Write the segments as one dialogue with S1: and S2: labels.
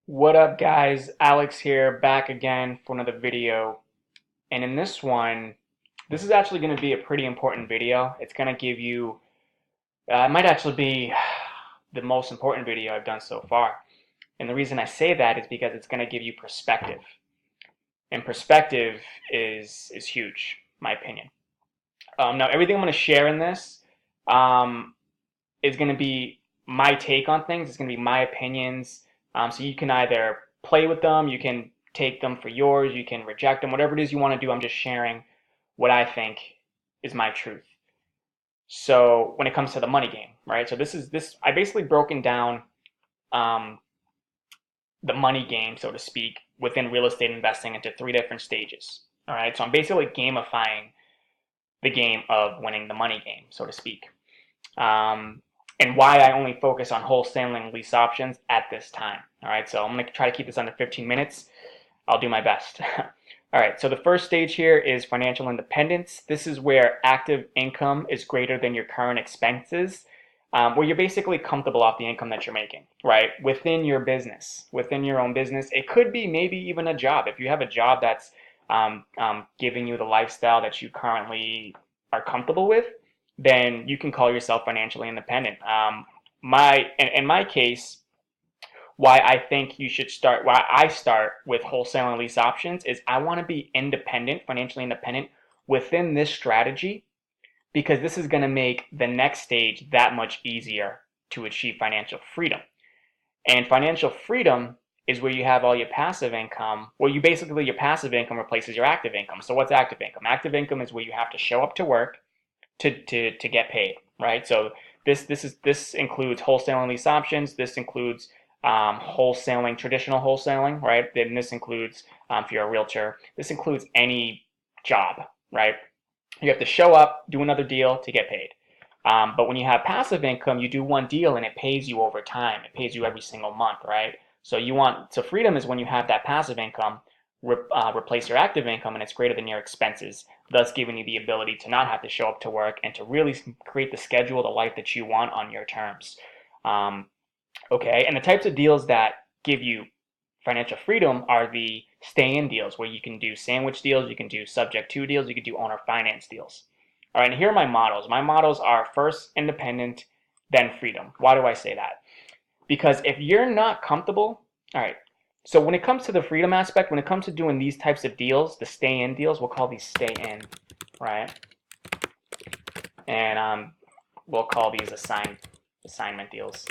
S1: What up, guys? Alex here, back again for another video. And in this one, this is actually going to be a pretty important video. It's going to give you, it might actually be the most important video I've done so far. And the reason I say that is because it's going to give you perspective. And perspective is huge, in my opinion. Now, everything I'm going to share in this um, is going to be my take on things. It's going to be my opinions. So you can either play with them, you can take them for yours, you can reject them, whatever it is you want to do. I'm just sharing what I think is my truth. So when it comes to the money game, right? So this I basically broken down um, the money game, so to speak, within real estate investing into three different stages. All right. So I'm basically gamifying the game of winning the money game, so to speak. Um, and why I only focus on wholesaling lease options at this time. All right, so I'm going to try to keep this under 15 minutes. I'll do my best. All right, so the first stage here is financial independence. This is where active income is greater than your current expenses, where you're basically comfortable off the income that you're making, right? Within your business, within your own business. It could be maybe even a job. If you have a job that's giving you the lifestyle that you currently are comfortable with, then you can call yourself financially independent. In my case, why I think you should start, why I start with wholesaling lease options is I want to be independent, financially independent within this strategy because this is going to make the next stage that much easier to achieve financial freedom. And financial freedom is where you have all your passive income, where you basically your passive income replaces your active income. So what's active income? Active income is where you have to show up to work to get paid, right? So this includes wholesaling lease options. This includes wholesaling, traditional wholesaling, right? Then this includes, if you're a realtor, this includes any job, right? You have to show up, do another deal to get paid. But when you have passive income, you do one deal and it pays you over time. It pays you every single month, right? So freedom is when you have that passive income replace your active income and it's greater than your expenses, thus giving you the ability to not have to show up to work and to really create the schedule, the life that you want on your terms. Um, okay, and the types of deals that give you financial freedom are the stay-in deals where you can do sandwich deals, you can do subject to deals, you can do owner finance deals. All right, and here are my models. My models are first independent, then freedom. Why do I say that? Because if you're not comfortable, all right, so when it comes to the freedom aspect, when it comes to doing these types of deals, the stay-in deals, we'll call these stay-in, right? And we'll call these assignment deals.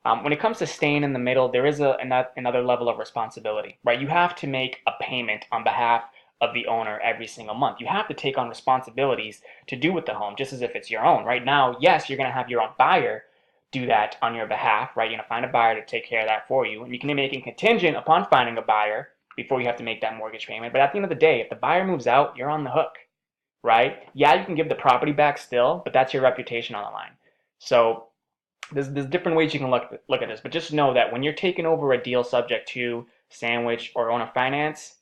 S1: When it comes to staying in the middle, there is another level of responsibility, right? You have to make a payment on behalf of the owner every single month. You have to take on responsibilities to do with the home, just as if it's your own. Right now, yes, you're going to have your own buyer do that on your behalf, right? You're going to find a buyer to take care of that for you. And you can make it contingent upon finding a buyer before you have to make that mortgage payment. But at the end of the day, if the buyer moves out, you're on the hook, right? Yeah, you can give the property back still, but that's your reputation on the line. So there's different ways you can look at this, but just know that when you're taking over a deal subject to sandwich or owner finance,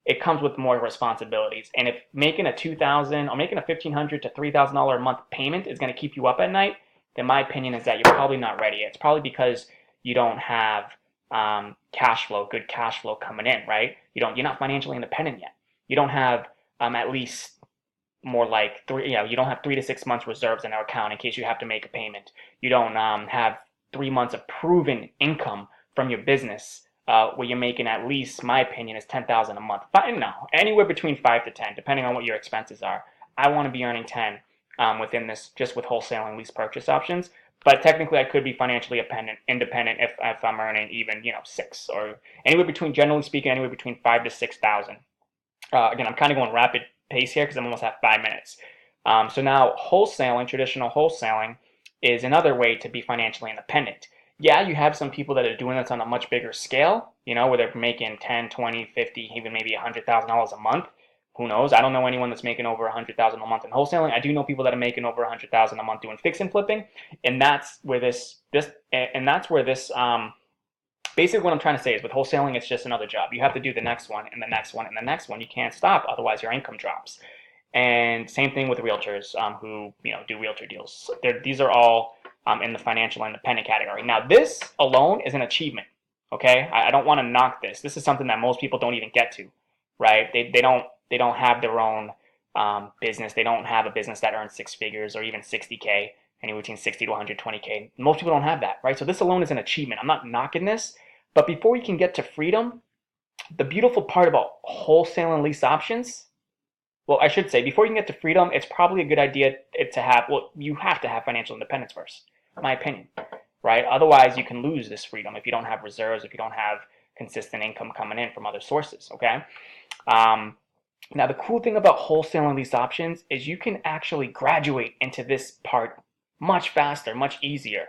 S1: it comes with more responsibilities. And if making a $2,000 or making a $1,500 to $3,000 a month payment is going to keep you up at night, then my opinion is that you're probably not ready. It's probably because you don't have cash flow, good cash flow coming in, right? You're not financially independent yet. You don't have at least more like you don't have 3 to 6 months reserves in our account in case you have to make a payment. You don't have 3 months of proven income from your business where you're making at least, my opinion, is 10,000 a month. But no, anywhere between 5 to 10, depending on what your expenses are. I want to be earning 10 within this, just with wholesaling lease purchase options. But technically, I could be financially independent if I'm earning even 6 or anywhere between, generally speaking, anywhere between 5 to 6,000. Again, I'm kind of going rapid pace here because I'm almost at 5 minutes. So now wholesaling, traditional wholesaling, is another way to be financially independent. Yeah, you have some people that are doing this on a much bigger scale, where they're making 10, 20, 50, even maybe $100,000 a month. Who knows? I don't know anyone that's making over 100,000 a month in wholesaling. I do know people that are making over 100,000 a month doing fix and flipping, and that's where this basically what I'm trying to say is with wholesaling, it's just another job. You have to do the next one and the next one and the next one. You can't stop, otherwise your income drops. And same thing with realtors who do realtor deals. These are all in the financial independent category. Now, this alone is an achievement. Okay, I don't want to knock this. This is something that most people don't even get to, right? They don't have their own business. They don't have a business that earns six figures or even 60K, anywhere between 60 to 120K. Most people don't have that, right? So this alone is an achievement. I'm not knocking this, but before we can get to freedom, the beautiful part about wholesale and lease options, well, I should say, before you can get to freedom, it's probably a good idea to have, well, you have to have financial independence first, in my opinion, right? Otherwise, you can lose this freedom if you don't have reserves, if you don't have consistent income coming in from other sources, okay? Um, Now, the cool thing about wholesale and lease options is you can actually graduate into this part much faster, much easier.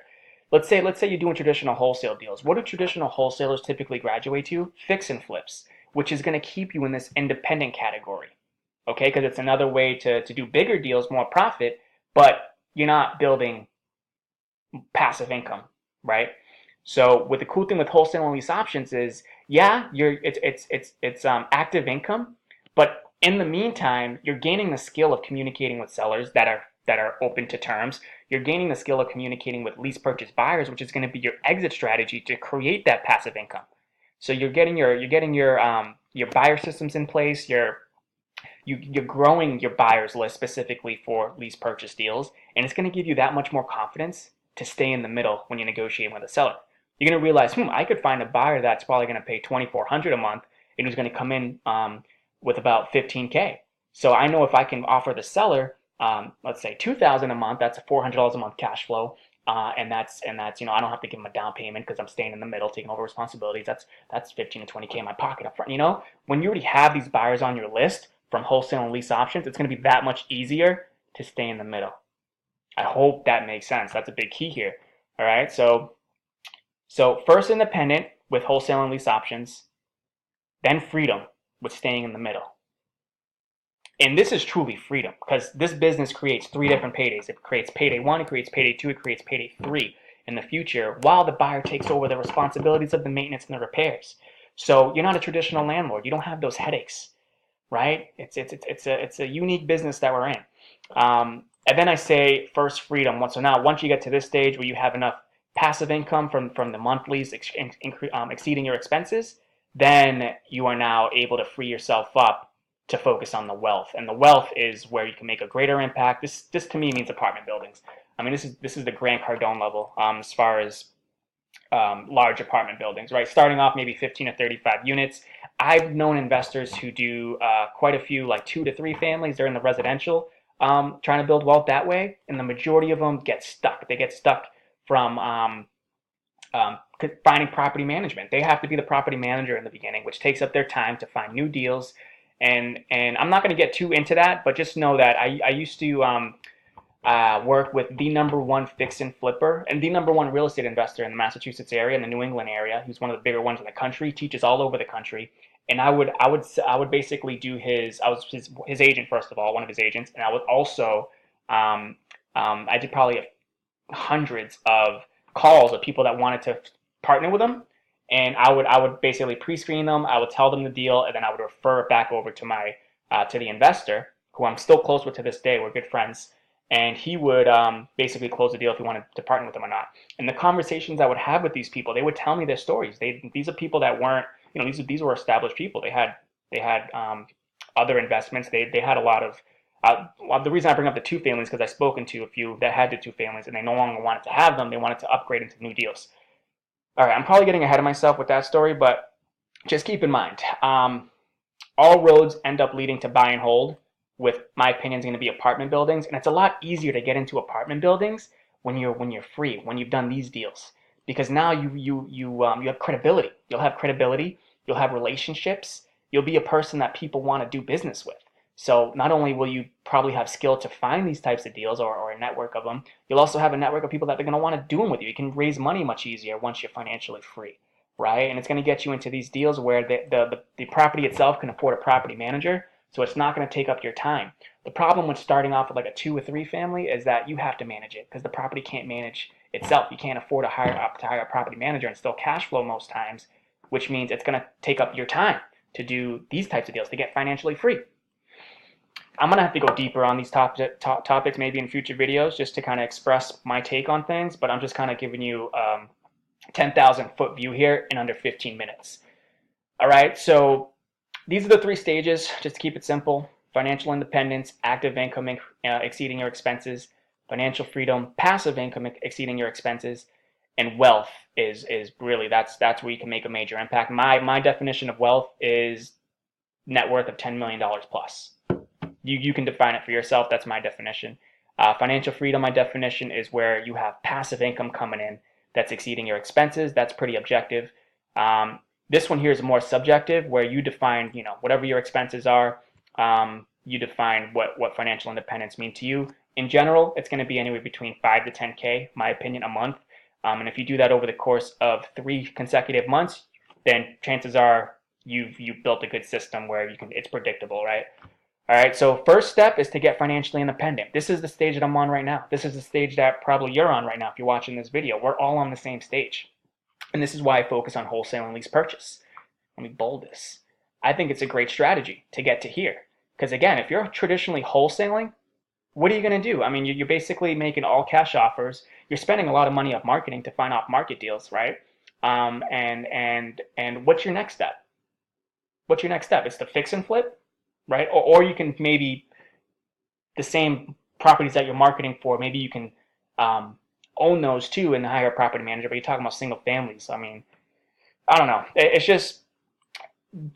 S1: Let's say you're doing traditional wholesale deals. What do traditional wholesalers typically graduate to? Fix and flips, which is going to keep you in this independent category. Okay, because it's another way to do bigger deals, more profit, but you're not building passive income, right? So with the cool thing with wholesale and lease options is, yeah, it's active income, but in the meantime, you're gaining the skill of communicating with sellers that are open to terms. You're gaining the skill of communicating with lease purchase buyers, which is going to be your exit strategy to create that passive income. So you're getting your buyer systems in place. You're growing your buyers list specifically for lease purchase deals, and it's going to give you that much more confidence to stay in the middle when you're negotiating with a seller. You're going to realize, I could find a buyer that's probably going to pay $2,400 a month and who's going to come in with about 15K. So I know if I can offer the seller, let's say $2,000 a month, that's a $400 a month cash flow. And that's I don't have to give them a down payment because I'm staying in the middle, taking over responsibilities. That's 15 to 20K in my pocket up front. When you already have these buyers on your list from wholesale and lease options, it's going to be that much easier to stay in the middle. I hope that makes sense. That's a big key here. All right. So first independent with wholesale and lease options, then freedom with staying in the middle. And this is truly freedom because this business creates three different paydays. It creates payday one, it creates payday two, it creates payday three in the future while the buyer takes over the responsibilities of the maintenance and the repairs. So you're not a traditional landlord. You don't have those headaches, right? It's a unique business that we're in. And then I say first freedom. So now once you get to this stage where you have enough passive income from the monthlies exceeding your expenses, then you are now able to free yourself up to focus on the wealth. And the wealth is where you can make a greater impact. This to me means apartment buildings. I mean, this is the Grant Cardone level as far as large apartment buildings, right? Starting off maybe 15 to 35 units. I've known investors who do quite a few, like 2 to 3 families. They're in the residential, trying to build wealth that way, and the majority of them get stuck. They get stuck from finding property management. They have to be the property manager in the beginning, which takes up their time to find new deals. And I'm not going to get too into that, but just know that I used to work with the number one fix and flipper and the number one real estate investor in the Massachusetts area, in the New England area. He's one of the bigger ones in the country. Teaches all over the country. And I would basically do I was his agent first of all, one of his agents, and I would also I did probably hundreds of calls of people that wanted to partner with him, and I would basically pre-screen them. I would tell them the deal, and then I would refer it back over to my to the investor, who I'm still close with to this day. We're good friends, and he would basically close the deal if he wanted to partner with them or not. And the conversations I would have with these people, they would tell me their stories. These are people that weren't, these were established people. They had other investments. They had a lot of. The reason I bring up the two families because I've spoken to a few that had the two families and they no longer wanted to have them. They wanted to upgrade into new deals. All right, I'm probably getting ahead of myself with that story, but just keep in mind, all roads end up leading to buy and hold. With my opinion, is going to be apartment buildings, and it's a lot easier to get into apartment buildings when you're free, when you've done these deals, because now you have credibility. You'll have credibility. You'll have relationships. You'll be a person that people want to do business with. So not only will you probably have skill to find these types of deals or a network of them, you'll also have a network of people that are going to want to do them with you. You can raise money much easier once you're financially free, right? And it's going to get you into these deals where the property itself can afford a property manager, so it's not going to take up your time. The problem with starting off with like a 2 or 3 family is that you have to manage it because the property can't manage itself. You can't afford to hire a property manager and still cash flow most times, which means it's going to take up your time to do these types of deals to get financially free. I'm going to have to go deeper on these topics maybe in future videos just to kind of express my take on things, but I'm just kind of giving you 10,000 foot view here in under 15 minutes. All right, so these are the 3 stages, just to keep it simple: financial independence, active income exceeding your expenses; financial freedom, passive income exceeding your expenses; and wealth is really, that's where you can make a major impact. My definition of wealth is net worth of $10 million plus. You can define it for yourself. That's my definition. Financial freedom, my definition, is where you have passive income coming in that's exceeding your expenses. That's pretty objective. This one here is more subjective, where you define, whatever your expenses are. You define what financial independence means to you. In general, it's going to be anywhere between 5 to 10K, my opinion, a month. And if you do that over the course of 3 consecutive months, then chances are you've built a good system where it's predictable, right? All right, so first step is to get financially independent. This is the stage that I'm on right now. This is the stage that probably you're on right now if you're watching this video. We're all on the same stage. And this is why I focus on wholesale and lease purchase. Let me bold this. I think it's a great strategy to get to here. Because again, if you're traditionally wholesaling, what are you going to do? I mean, you're basically making all cash offers. You're spending a lot of money on marketing to find off market deals, right? And what's your next step? What's your next step? It's to fix and flip, right? Or you can maybe, the same properties that you're marketing for, maybe you can own those too and hire a property manager. But you're talking about single families. I mean, I don't know. It's just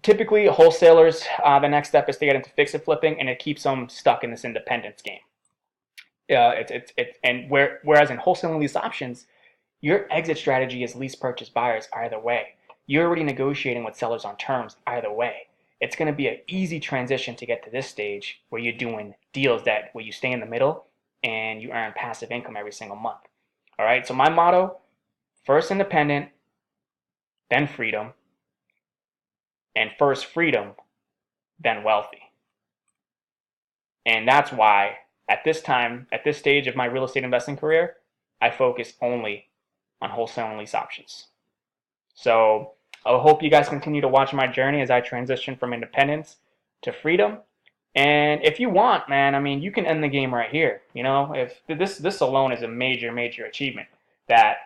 S1: typically wholesalers, the next step is to get into fix and flipping, and it keeps them stuck in this independence game. Whereas in wholesale and lease options, your exit strategy is lease purchase buyers either way. You're already negotiating with sellers on terms either way. It's going to be an easy transition to get to this stage where you're doing deals where you stay in the middle and you earn passive income every single month. All right, so my motto: first independent, then freedom, and first freedom, then wealthy. And that's why at this stage of my real estate investing career, I focus only on wholesale and lease options. So I hope you guys continue to watch my journey as I transition from independence to freedom. And if you want, man, I mean, you can end the game right here. If this alone is a major, major achievement that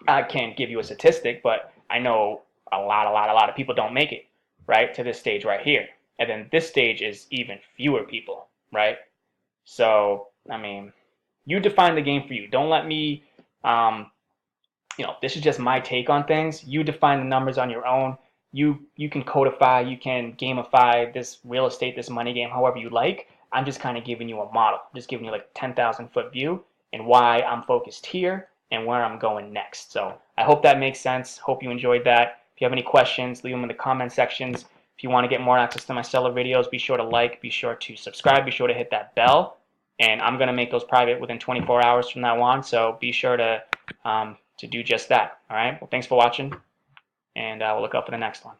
S1: I can't give you a statistic, but I know a lot of people don't make it, right, to this stage right here. And then this stage is even fewer people, right? So, I mean, you define the game for you. Don't let me, this is just my take on things. You define the numbers on your own. You can codify, you can gamify this real estate, this money game, however you like. I'm just kind of giving you a model, just giving you like a 10,000 foot view and why I'm focused here and where I'm going next. So I hope that makes sense. Hope you enjoyed that. If you have any questions, leave them in the comment sections. If you want to get more access to my seller videos, be sure to like, be sure to subscribe, be sure to hit that bell. And I'm going to make those private within 24 hours from now on. So be sure to do just that. All right. Well, thanks for watching, and we'll look up for the next one.